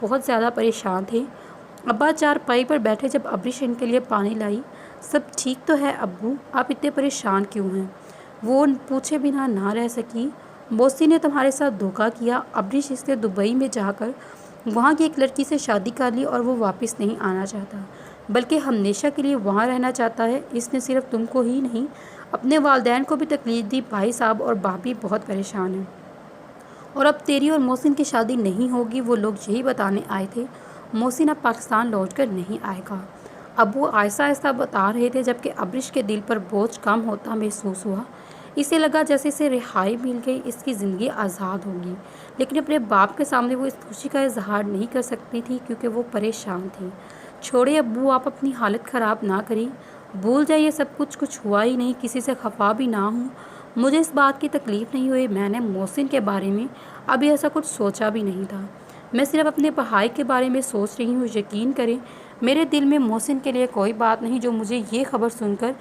بہت زیادہ پریشان تھے۔ ابا چارپائی پر بیٹھے جب ابرش ان کے لیے پانی لائی۔ سب ٹھیک تو ہے ابو، آپ اتنے پریشان کیوں ہیں؟ وہ پوچھے بنا نہ رہ سکی۔ موسی نے تمہارے ساتھ دھوکہ کیا۔ ابرش اس نے دبئی میں جا کر وہاں کی ایک لڑکی سے شادی کر لی اور وہ واپس نہیں آنا چاہتا، بلکہ ہمیشہ کے لیے وہاں رہنا چاہتا ہے۔ اس نے صرف تم کو ہی نہیں، اپنے والدین کو بھی تکلیف دی۔ بھائی صاحب اور بھابھی بہت پریشان ہیں، اور اب تیری اور محسن کی شادی نہیں ہوگی۔ وہ لوگ یہی بتانے آئے تھے۔ محسن اب پاکستان لوٹ کر نہیں آئے گا، ابو آہستہ آہستہ بتا رہے تھے، جبکہ ابرش کے دل پر بوجھ کم ہوتا محسوس ہوا۔ اسے لگا جیسے اسے رہائی مل گئی، اس کی زندگی آزاد ہوگی، لیکن اپنے باپ کے سامنے وہ اس خوشی کا اظہار نہیں کر سکتی تھی کیونکہ وہ پریشان تھی۔ چھوڑے ابو، آپ اپنی حالت خراب نہ کریں، بھول جائیے سب کچھ ہوا ہی نہیں، کسی سے خفا بھی نہ ہوں۔ مجھے اس بات کی تکلیف نہیں ہوئی، میں نے محسن کے بارے میں ابھی ایسا کچھ سوچا بھی نہیں تھا، میں صرف اپنے بھائی کے بارے میں سوچ رہی ہوں۔ یقین کریں میرے دل میں محسن کے لیے کوئی بات نہیں جو مجھے یہ خبر سن کر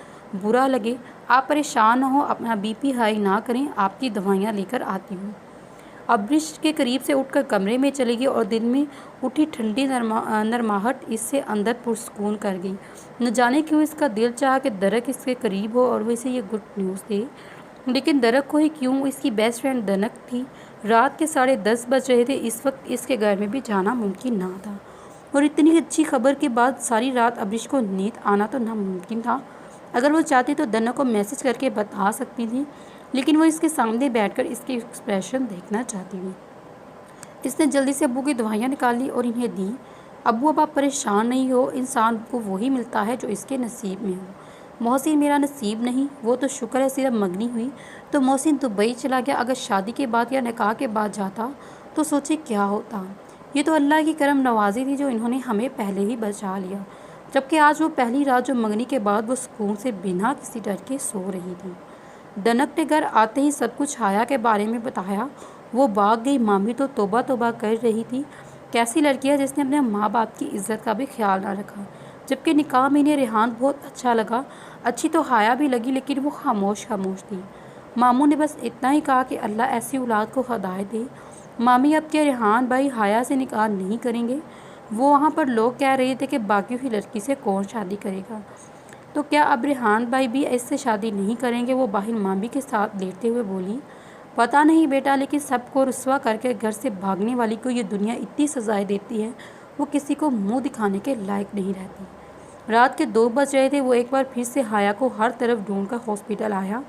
برا لگے۔ آپ پریشان نہ ہو، اپنا بی پی ہائی نہ کریں، آپ کی دوائیاں لے کر آتی ہوں۔ ابرش کے قریب سے اٹھ کر کمرے میں چلی گئی اور دل میں اٹھی ٹھنڈی نرماہٹ اس سے اندر پرسکون کر گئی۔ نہ جانے کیوں اس کا دل چاہا کہ درک اس کے قریب ہو اور وہ اسے یہ گڈ نیوز دے، لیکن درک کو ہی کیوں، اس کی بیسٹ فرینڈ دنک تھی۔ رات کے 10:30 بج رہے تھے، اس وقت اس کے گھر میں بھی جانا ممکن نہ تھا، اور اتنی اچھی خبر کے بعد ساری رات ابرش کو نیند آنا تو ناممکن تھا۔ اگر وہ چاہتی تو دنک کو میسج کر کے بتا سکتی تھی، لیکن وہ اس کے سامنے بیٹھ کر اس کے ایکسپریشن دیکھنا چاہتی تھی۔ اس نے جلدی سے ابو کی دوائیاں نکالی اور انہیں دیں۔ ابو اب آپ پریشان نہیں ہو، انسان کو وہی ملتا ہے جو اس کے نصیب میں ہو۔ محسن میرا نصیب نہیں، وہ تو شکر ہے صرف منگنی ہوئی تو محسن دبئی چلا گیا۔ اگر شادی کے بعد یا نکاح کے بعد جاتا تو سوچے کیا ہوتا۔ یہ تو اللہ کی کرم نوازی تھی جو انہوں نے ہمیں پہلے ہی بچا لیا، جبکہ آج وہ پہلی رات جو منگنی کے بعد وہ سکون سے بنا کسی ڈر کے سو رہی تھی۔ دنک نے گھر آتے ہی سب کچھ حیا کے بارے میں بتایا۔ وہ بھاگ گئی۔ مامی تو توبہ توبہ کر رہی تھی، کیسی لڑکی ہے جس نے اپنے ماں باپ کی عزت کا بھی خیال نہ رکھا، جبکہ نکاح میں انہیں ریحان بہت اچھا لگا۔ اچھی تو حیا بھی لگی، لیکن وہ خاموش تھی۔ ماموں نے بس اتنا ہی کہا کہ اللہ ایسی اولاد کو ہدایت دے۔ مامی اب کیا ریحان بھائی حیا سے نکاح نہیں کریں گے؟ وہ وہاں پر لوگ کہہ رہے تھے کہ باقیوں کی لڑکی سے کون شادی کرے گا، تو کیا اب ریحان بھائی بھی اس سے شادی نہیں کریں گے؟ وہ باہر مامی کے ساتھ لیٹتے ہوئے بولی، پتہ نہیں بیٹا، لیکن سب کو رسوا کر کے گھر سے بھاگنے والی کو یہ دنیا اتنی سزائیں دیتی ہے، وہ کسی کو منہ دکھانے کے لائق نہیں رہتی۔ رات کے 2 بج رہے تھے۔ وہ ایک بار پھر سے حیا کو ہر طرف ڈھونڈ کر ہاسپٹل آیا،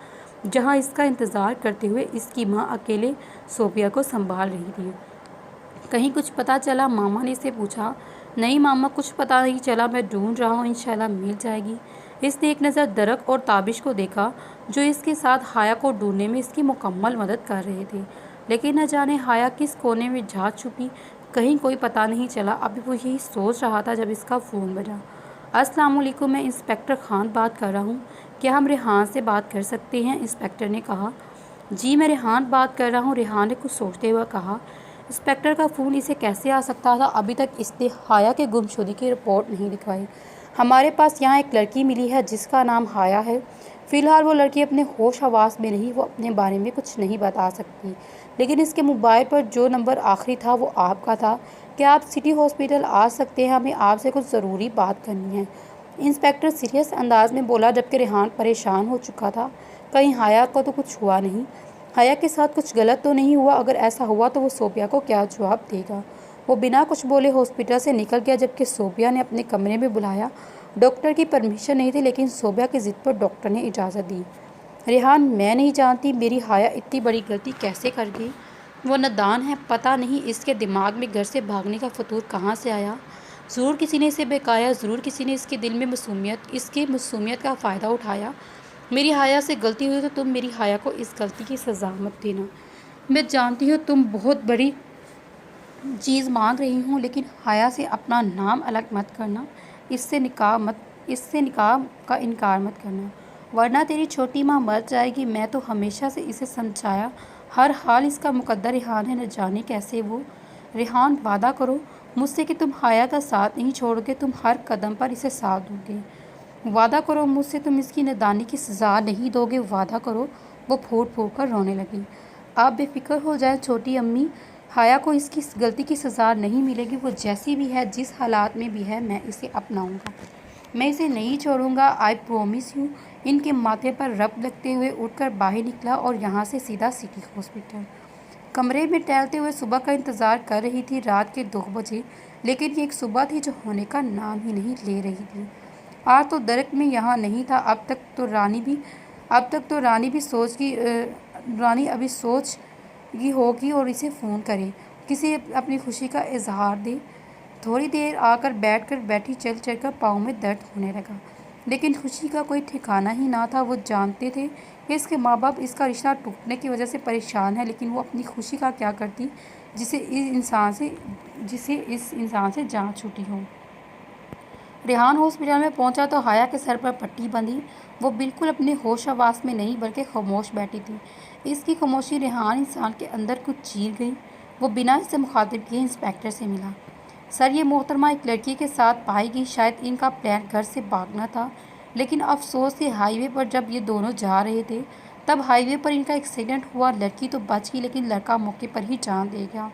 جہاں اس کا انتظار کرتے ہوئے اس کی ماں اکیلے صوفیہ کو سنبھال رہی تھی۔ کہیں کچھ پتہ چلا؟ ماما نے اسے پوچھا۔ نہیں ماما، کچھ پتہ نہیں چلا، میں ڈھونڈ رہا ہوں، انشاءاللہ مل جائے گی۔ اس نے ایک نظر درک اور تابش کو دیکھا جو اس کے ساتھ حیا کو ڈھونڈنے میں اس کی مکمل مدد کر رہے تھے، لیکن نہ جانے حیا کس کونے میں جا چھپی، کہیں کوئی پتہ نہیں چلا۔ ابھی وہ یہی سوچ رہا تھا جب اس کا فون بجا۔ السلام علیکم، میں انسپکٹر خان بات کر رہا ہوں، کیا ہم ریحان سے بات کر سکتے ہیں؟ انسپکٹر نے کہا۔ جی میں ریحان بات کر رہا ہوں، ریحان نے کچھ سوچتے ہوئے کہا۔ انسپکٹر کا فون اسے کیسے آ سکتا تھا؟ ابھی تک اس نے حیا کے گمشدگی کی رپورٹ نہیں لکھوائی۔ ہمارے پاس یہاں ایک لڑکی ملی ہے جس کا نام حیا ہے۔ فی الحال وہ لڑکی اپنے ہوش حواس میں نہیں، وہ اپنے بارے میں کچھ نہیں بتا سکتی، لیکن اس کے موبائل پر جو نمبر آخری تھا وہ آپ کا تھا۔ کیا آپ سٹی ہاسپٹل آ سکتے ہیں؟ ہمیں آپ سے کچھ ضروری بات کرنی ہے، انسپکٹر سیریس انداز میں بولا، جبکہ ریحان پریشان ہو چکا تھا۔ کہیں حیا کو تو کچھ ہوا نہیں؟ حیا کے ساتھ کچھ غلط تو نہیں ہوا؟ اگر ایسا ہوا تو وہ صوفیہ کو کیا جواب دے گا؟ وہ بنا کچھ بولے ہاسپٹل سے نکل گیا، جبکہ صوفیہ نے اپنے کمرے میں بلایا۔ ڈاکٹر کی پرمیشن نہیں تھی، لیکن صوفیہ کی ضد پر ڈاکٹر نے اجازت دی۔ ریحان میں نہیں جانتی میری حیا اتنی بڑی غلطی کیسے کر گئی، وہ نادان ہے، پتہ نہیں اس کے دماغ میں گھر سے بھاگنے کا فطور کہاں سے آیا، ضرور کسی نے اسے بہکایا، ضرور کسی نے اس کے دل میں اس کی معصومیت کا فائدہ اٹھایا۔ میری حیا سے غلطی ہوئی تو تم میری حیا کو اس غلطی کی سزا مت دینا۔ میں جانتی ہوں تم بہت بڑی چیز مانگ رہی ہوں، لیکن حیا سے اپنا نام الگ مت کرنا، اس سے نکاح کا انکار مت کرنا، ورنہ تیری چھوٹی ماں مر جائے گی۔ میں تو ہمیشہ سے اسے سمجھایا، ہر حال اس کا مقدر ریحان ہے، نہ جانے کیسے وہ۔ ریحان وعدہ کرو مجھ سے کہ تم حیا کا ساتھ نہیں چھوڑو گے، تم ہر قدم پر اسے ساتھ دو گے۔ وعدہ کرو مجھ سے تم اس کی نادانی کی سزا نہیں دو گے، وعدہ کرو۔ وہ پھوٹ پھوٹ کر رونے لگی۔ آپ بے فکر ہو جائیں چھوٹی امی، حیا کو اس کی غلطی کی سزا نہیں ملے گی، وہ جیسی بھی ہے، جس حالات میں بھی ہے، میں اسے اپناؤں گا، میں اسے نہیں چھوڑوں گا، آئی پرومس یو۔ ان کے ماتھے پر رب لگتے ہوئے اٹھ کر باہر نکلا اور یہاں سے سیدھا سٹی ہاسپٹل۔ کمرے میں ٹہلتے ہوئے صبح کا انتظار کر رہی تھی، رات کے 2 بجے، لیکن یہ ایک صبح تھی جو ہونے کا نام ہی نہیں لے رہی تھی۔ آج تو درخت میں یہاں نہیں تھا، اب تک تو رانی ابھی سوچ گی ہوگی اور اسے فون کرے، کسی اپنی خوشی کا اظہار دے۔ تھوڑی دیر آ کر بیٹھی، چل چل کر پاؤں میں درد ہونے لگا، لیکن خوشی کا کوئی ٹھکانہ ہی نہ تھا۔ وہ جانتے تھے کہ اس کے ماں باپ اس کا رشتہ ٹوٹنے کی وجہ سے پریشان ہیں، لیکن وہ اپنی خوشی کا کیا کرتی جسے اس انسان سے جان چھوٹی ہو۔ ریحان ہاسپٹل میں پہنچا تو حیا کے سر پر پٹی بندھی۔ وہ بالکل اپنے ہوش حواس میں نہیں بلکہ خاموش بیٹھی تھی۔ اس کی خاموشی ریحان انسان کے اندر کچھ چیر گئی۔ وہ بنا اسے مخاطب کیے انسپکٹر سے ملا۔ سر، یہ محترمہ ایک لڑکی کے ساتھ پائی گئی، شاید ان کا پلان گھر سے بھاگنا تھا، لیکن افسوس سے ہائی وے پر جب یہ دونوں جا رہے تھے تب ہائی وے پر ان کا ایکسیڈنٹ ہوا۔ لڑکی تو بچ گئی لیکن لڑکا موقع پر ہی جان دے گیا۔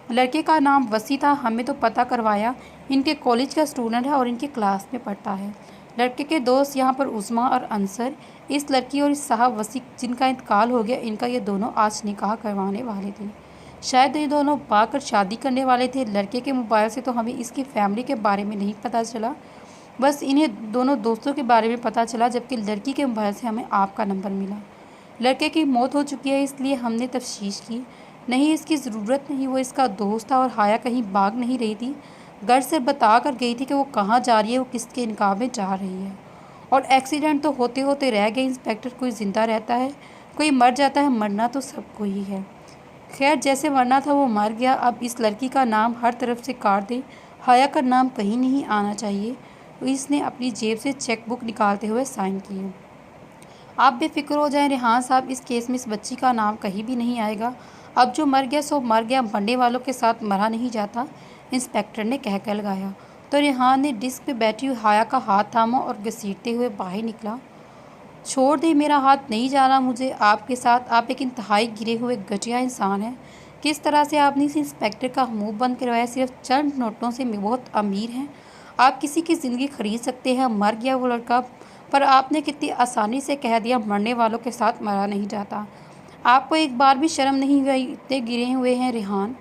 لڑکے کا نام وسیع تھا، ہمیں تو پتہ کروایا ان کے کالج کا اسٹوڈنٹ ہے اور ان کی کلاس میں پڑھتا ہے۔ لڑکے کے دوست یہاں پر عظمیٰ اور انصر، اس لڑکی اور اس صاحب وسیع جن کا انتقال ہو گیا، ان کا یہ دونوں آج نکاح کروانے والے تھے۔ شاید یہ دونوں پا کر شادی کرنے والے تھے۔ لڑکے کے موبائل سے تو ہمیں اس کی فیملی کے بارے میں نہیں پتہ چلا، بس انہیں دونوں دوستوں کے بارے میں پتہ چلا، جبکہ لڑکی کے موبائل سے ہمیں آپ کا نمبر ملا۔ لڑکے کی موت ہو چکی ہے، اس لیے ہم نے تفتیش کی۔ نہیں، اس کی ضرورت نہیں، وہ اس کا دوست تھا اور حیا کہیں بھاگ نہیں رہی تھی، گھر سے بتا کر گئی تھی کہ وہ کہاں جا رہی ہے، وہ کس کے نکاح میں جا رہی ہے۔ اور ایکسیڈنٹ تو ہوتے ہوتے رہ گئے انسپکٹر، کوئی زندہ رہتا ہے، کوئی مر جاتا ہے، مرنا تو سب کو ہی ہے۔ خیر، جیسے مرنا تھا وہ مر گیا، اب اس لڑکی کا نام ہر طرف سے کاٹ دیں، حیا کا نام کہیں نہیں آنا چاہیے۔ اس نے اپنی جیب سے چیک بک نکالتے ہوئے سائن کیے۔ آپ بے فکر ہو جائیں ریحان صاحب، اس کیس میں اس بچی کا نام کہیں بھی نہیں آئے گا۔ اب جو مر گیا سو مر گیا، مرنے والوں کے ساتھ مرا نہیں جاتا، انسپکٹر نے کہہ کر لگایا۔ تو ریحان نے ڈسک پہ بیٹھی ہوئی حیا کا ہاتھ تھاما اور گھسیٹتے ہوئے باہر نکلا۔ چھوڑ دیں، میرا ہاتھ نہیں جانا مجھے آپ کے ساتھ، آپ ایک انتہائی گرے ہوئے گھٹیا انسان ہیں۔ کس طرح سے آپ نے اس انسپکٹر کا منہ بند کروایا؟ صرف چند نوٹوں سے بہت امیر ہیں آپ، کسی کی زندگی خرید سکتے ہیں۔ مر گیا وہ لڑکا، پر آپ نے کتنی آسانی سے کہہ دیا مرنے والوں کے ساتھ مرا نہیں جاتا۔ آپ کو ایک بار بھی شرم نہیں ہوئی؟ اتنے گرے ہوئے ہیں ریحان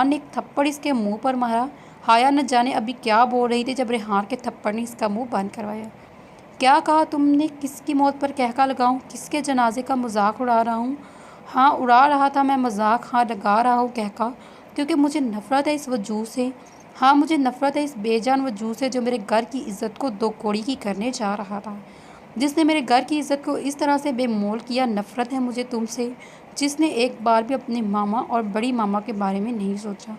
نے ایک تھپڑ اس کے منہ پر مارا۔ حیا نہ جانے ابھی کیا بول رہی تھی جب ریحان کے تھپڑ نے اس کا منہ بند کروایا۔ کیا کہا تم نے؟ کس کی موت پر قہقہ لگاؤں؟ کس کے جنازے کا مذاق اڑا رہا ہوں؟ ہاں، اڑا رہا تھا میں مذاق، ہاں لگا رہا ہوں قہقہ، کیونکہ مجھے نفرت ہے اس وجود سے۔ ہاں، مجھے نفرت ہے اس بے جان وجود سے جو میرے گھر کی عزت کو 2 کوڑی کی کرنے جا رہا تھا، جس نے میرے گھر کی عزت کو اس طرح سے بے مول کیا۔ نفرت ہے مجھے تم سے، جس نے ایک بار بھی اپنے ماما اور بڑی ماما کے بارے میں نہیں سوچا۔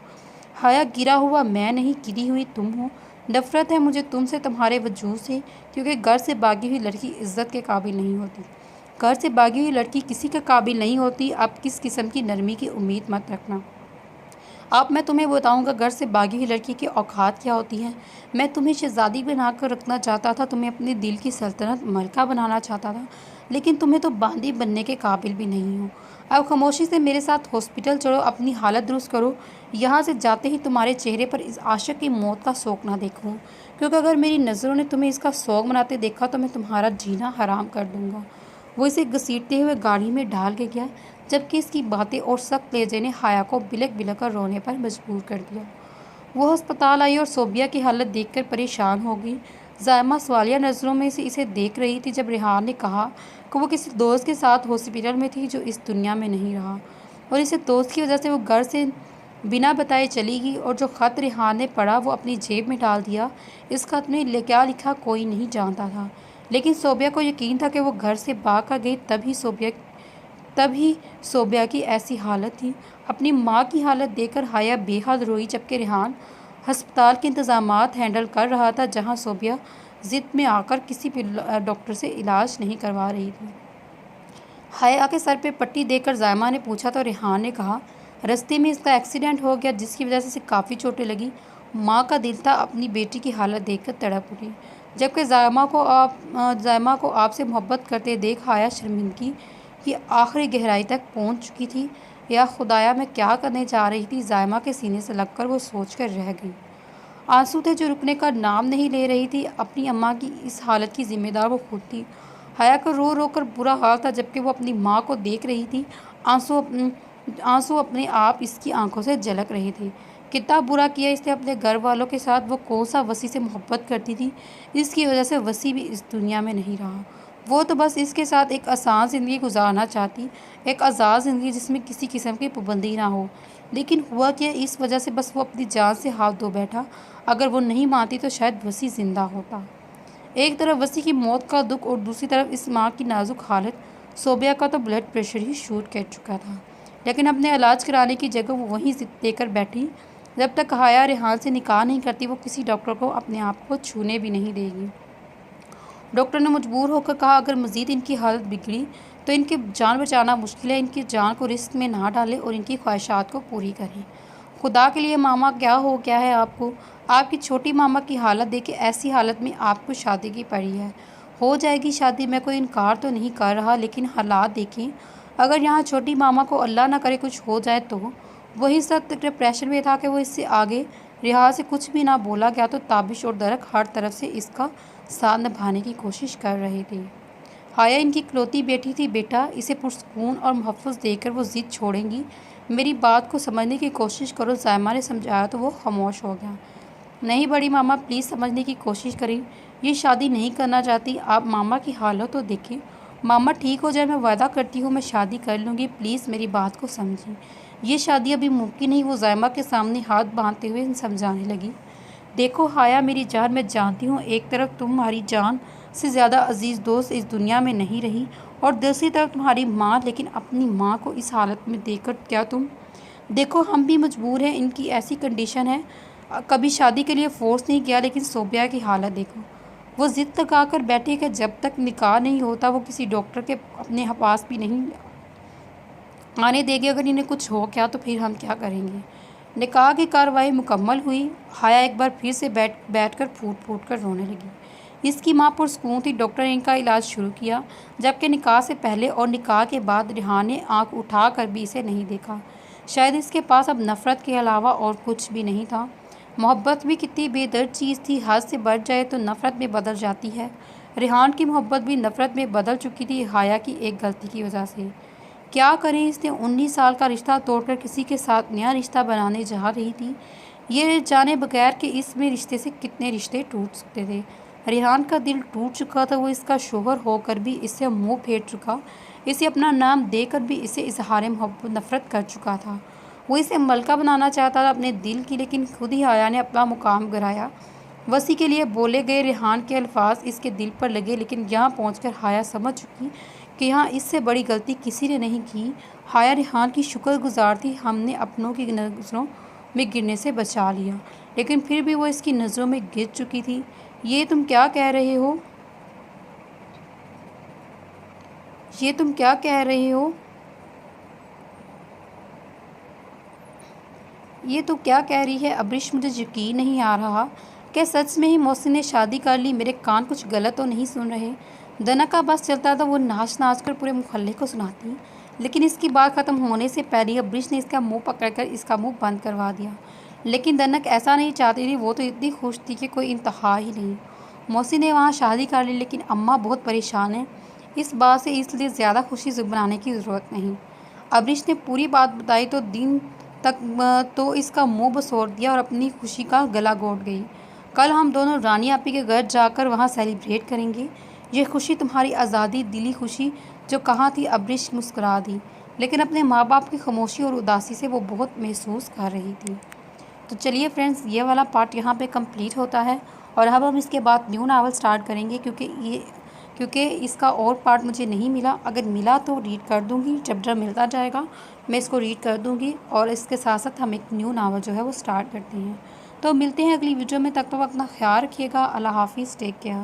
حیا، گرا ہوا میں نہیں، گری ہوئی تم ہو۔ نفرت ہے مجھے تم سے، تمہارے وجود سے، کیونکہ گھر سے بھاگی ہوئی لڑکی عزت کے قابل نہیں ہوتی۔ گھر سے بھاگی ہوئی لڑکی کسی کے قابل نہیں ہوتی۔ اب کس قسم کی نرمی کی امید مت رکھنا۔ اب میں تمہیں بتاؤں گا گھر سے بھاگی ہوئی لڑکی کی اوقات کیا ہوتی ہیں۔ میں تمہیں شہزادی بنا کر رکھنا چاہتا تھا، تمہیں اپنے دل کی سلطنت ملکہ بنانا چاہتا تھا، لیکن تمہیں تو باندی بننے کے قابل بھی نہیں ہو۔ اب خاموشی سے میرے ساتھ ہاسپٹل چلو، اپنی حالت درست کرو، یہاں سے جاتے ہی تمہارے چہرے پر اس عاشق کی موت کا شوق نہ دیکھوں، کیونکہ اگر میری نظروں نے تمہیں اس کا شوق مناتے دیکھا تو میں تمہارا جینا حرام کر دوں گا۔ وہ اسے گھسیٹتے ہوئے گاڑی میں ڈال کے گیا، جبکہ اس کی باتیں اور سخت لہجے نے حیا کو بلک بلک کر رونے پر مجبور کر دیا۔ وہ ہسپتال آئی اور صوبیہ کی حالت دیکھ کر پریشان ہو گئی۔ زائمہ سوالیہ نظروں میں سے اسے دیکھ رہی تھی جب ریحان نے کہا کہ وہ کسی دوست کے ساتھ ہاسپٹل میں تھی جو اس دنیا میں نہیں رہا، اور اسے دوست کی وجہ سے وہ گھر سے بنا بتائے چلی گئی، اور جو خط ریحان نے پڑھا وہ اپنی جیب میں ڈال دیا۔ اس خط میں کیا لکھا کوئی نہیں جانتا تھا، لیکن صوبیہ کو یقین تھا کہ وہ گھر سے بھاگ کر گئی، تب ہی صوبیہ کی ایسی حالت تھی۔ اپنی ماں کی حالت دیکھ کر حیا بے حد روئی، جبکہ ریحان ہسپتال کے انتظامات ہینڈل کر رہا تھا جہاں صوبیہ ضد میں آ کر کسی بھی ڈاکٹر سے علاج نہیں کروا رہی تھی۔ حیا کے سر پہ پٹی دیکھ کر زائمہ نے پوچھا تو ریحان نے کہا رستے میں اس کا ایکسیڈنٹ ہو گیا، جس کی وجہ سے اسے کافی چوٹیں لگی۔ ماں کا دل تھا اپنی بیٹی کی حالت دیکھ کر تڑپ اٹھی، جبکہ زائمہ کو آپ سے محبت کرتے دیکھ حیا شرمندگی کی آخری گہرائی تک پہنچ چکی تھی۔ یا خدایا میں کیا کرنے جا رہی تھی، زائمہ کے سینے سے لگ کر وہ سوچ کر رہ گئی۔ آنسو تھے جو رکنے کا نام نہیں لے رہی تھی۔ اپنی اماں کی اس حالت کی ذمہ دار وہ خود تھی۔ حیا کا رو رو کر برا حال تھا جبکہ وہ اپنی ماں کو دیکھ رہی تھی۔ آنسو اپنے آپ اس کی آنکھوں سے جھلک رہے تھے۔ کتنا برا کیا اس نے اپنے گھر والوں کے ساتھ۔ وہ کون سا وسیع سے محبت کرتی تھی، اس کی وجہ سے وسیع بھی اس دنیا میں نہیں رہا۔ وہ تو بس اس کے ساتھ ایک آسان زندگی گزارنا چاہتی، ایک آزاد زندگی جس میں کسی قسم کی پابندی نہ ہو۔ لیکن ہوا کیا، اس وجہ سے بس وہ اپنی جان سے ہاتھ دھو بیٹھا۔ اگر وہ نہیں مانتی تو شاید وسیع زندہ ہوتا۔ ایک طرف وسیع کی موت کا دکھ اور دوسری طرف اس ماں کی نازک حالت۔ صوبیہ کا تو بلڈ پریشر ہی شوٹ کر چکا تھا، لیکن اپنے علاج کرانے کی جگہ وہ وہیں ضد لے کر بیٹھی۔ جب تک حیا ریحان سے نکاح نہیں کرتی وہ کسی ڈاکٹر کو اپنے آپ کو چھونے بھی نہیں دے گی۔ ڈاکٹر نے مجبور ہو کر کہا اگر مزید ان کی حالت بگڑی تو ان کی جان بچانا مشکل ہے، ان کی جان کو رسک میں نہ ڈالیں اور ان کی خواہشات کو پوری کریں۔ خدا کے لیے ماما کیا ہو گیا ہے آپ کو؟ آپ کی چھوٹی ماما کی حالت دیکھیں، ایسی حالت میں آپ کو شادی کی پڑی ہے۔ ہو جائے گی شادی، میں کوئی انکار تو نہیں کر رہا، لیکن حالات دیکھیں، اگر یہاں چھوٹی ماما کو اللہ نہ کرے کچھ ہو جائے تو۔ وہی سخت ڈپریشن میں تھا کہ وہ اس سے آگے رہا سے کچھ بھی نہ بولا گیا تو تابش اور درک ہر طرف سے اس کا ساتھ نبھانے کی کوشش کر رہے تھے۔ حیا ان کی اکلوتی بیٹی تھی۔ بیٹا، اسے پرسکون اور محفوظ دیکھ کر وہ ضد چھوڑیں گی؟ میری بات کو سمجھنے کی کوشش کرو، زائمہ نے سمجھایا تو وہ خاموش ہو گیا۔ نہیں بڑی ماما، پلیز سمجھنے کی کوشش کریں، یہ شادی نہیں کرنا چاہتی۔ آپ ماما کی حالت تو دیکھیں۔ ماما ٹھیک ہو جائے میں وعدہ کرتی ہوں میں شادی کر لوں گی، پلیز میری بات کو سمجھیں، یہ شادی ابھی ممکن نہیں۔ وہ زائمہ کے سامنے ہاتھ باندھتے ہوئے سمجھانے لگی۔ دیکھو حیا میری جان، میں جانتی ہوں ایک طرف تمہاری جان سے زیادہ عزیز دوست اس دنیا میں نہیں رہی اور دوسری طرف تمہاری ماں، لیکن اپنی ماں کو اس حالت میں دیکھ کر کیا تم؟ دیکھو ہم بھی مجبور ہیں، ان کی ایسی کنڈیشن ہے، کبھی شادی کے لیے فورس نہیں کیا، لیکن صوبیہ کی حالت دیکھو۔ وہ ضد لگا کر بیٹھے کہ جب تک نکاح نہیں ہوتا وہ کسی ڈاکٹر کے اپنے پاس بھی نہیں آنے دے گی۔ اگر انہیں کچھ ہو گیا تو پھر ہم کیا کریں گے؟ نکاح کی کارروائی مکمل ہوئی۔ حیا ایک بار پھر سے بیٹھ کر پھوٹ پھوٹ کر رونے لگی۔ اس کی ماں پرسکون تھی۔ ڈاکٹر نے ان کا علاج شروع کیا، جبکہ نکاح سے پہلے اور نکاح کے بعد ریحان نے آنکھ اٹھا کر بھی اسے نہیں دیکھا۔ شاید اس کے پاس اب نفرت کے علاوہ اور کچھ بھی نہیں تھا۔ محبت بھی کتنی بے درد چیز تھی، حد سے بڑھ جائے تو نفرت میں بدل جاتی ہے۔ ریحان کی محبت بھی نفرت میں بدل چکی تھی حیا کی ایک غلطی کی وجہ سے۔ کیا کریں، اس نے 19 سال کا رشتہ توڑ کر کسی کے ساتھ نیا رشتہ بنانے جا رہی تھی، یہ جانے بغیر کہ اس میں رشتے سے کتنے رشتے ٹوٹ سکتے تھے۔ ریحان کا دل ٹوٹ چکا تھا، وہ اس کا شوہر ہو کر بھی اس سے منہ پھیر چکا، اسے اپنا نام دے کر بھی اسے اظہار محبت نفرت کر چکا تھا۔ وہ اسے ملکہ بنانا چاہتا تھا اپنے دل کی، لیکن خود ہی حیا نے اپنا مقام گرایا۔ وسیع کے لیے بولے گئے ریحان کے الفاظ اس کے دل پر لگے، لیکن یہاں پہنچ کر حیا سمجھ چکی کہ یہاں اس سے بڑی غلطی کسی نے نہیں کی۔ حیا ریحان کی شکر گزار تھی، ہم نے اپنوں کی نظروں میں گرنے سے بچا لیا، لیکن پھر بھی وہ اس کی نظروں میں گر چکی تھی۔ یہ تم کیا کہہ رہے ہو؟ یہ تم کیا کہہ رہے ہو؟ یہ تو کیا کہہ رہی ہے ابرش؟ مجھے یقین نہیں آ رہا کہ سچ میں ہی محسن نے شادی کر لی۔ میرے کان کچھ غلط تو نہیں سن رہے؟ دنک کا بس چلتا تھا، وہ ناچ ناچ کر پورے محلے کو سناتی، لیکن اس کی بات ختم ہونے سے پہلے ابرش نے اس کا منہ پکڑ کر اس کا منہ بند کروا دیا۔ لیکن دنک ایسا نہیں چاہتی تھی، وہ تو اتنی خوش تھی کہ کوئی انتہا ہی نہیں۔ محسن نے وہاں شادی کر لی، لیکن اماں بہت پریشان ہیں اس بات سے، اس لیے زیادہ خوشی بنانے کی ضرورت نہیں۔ ابرش نے پوری بات بتائی تو دن تک تو اس کا منہ بسور دیا اور اپنی خوشی کا گلا گھونٹ گئی۔ کل ہم دونوں رانی آپی کے گھر جا کر وہاں سیلیبریٹ کریں گے، یہ خوشی تمہاری آزادی دلی خوشی جو کہاں تھی؟ ابرش مسکرا دی، لیکن اپنے ماں باپ کی خاموشی اور اداسی سے وہ بہت محسوس کر رہی تھی۔ تو چلیے فرینڈز، یہ والا پارٹ یہاں پہ کمپلیٹ ہوتا ہے اور اب ہم اس کے بعد نیو ناول سٹارٹ کریں گے، کیونکہ اس کا اور پارٹ مجھے نہیں ملا۔ اگر ملا تو ریڈ کر دوں گی، جب ملتا جائے گا میں اس کو ریڈ کر دوں گی، اور اس کے ساتھ ساتھ ہم ایک نیو ناول جو ہے وہ سٹارٹ کرتے ہیں۔ تو ملتے ہیں اگلی ویڈیو میں، تب تک اپنا خیال رکھیے گا۔ اللہ حافظ، ٹیک کیئر۔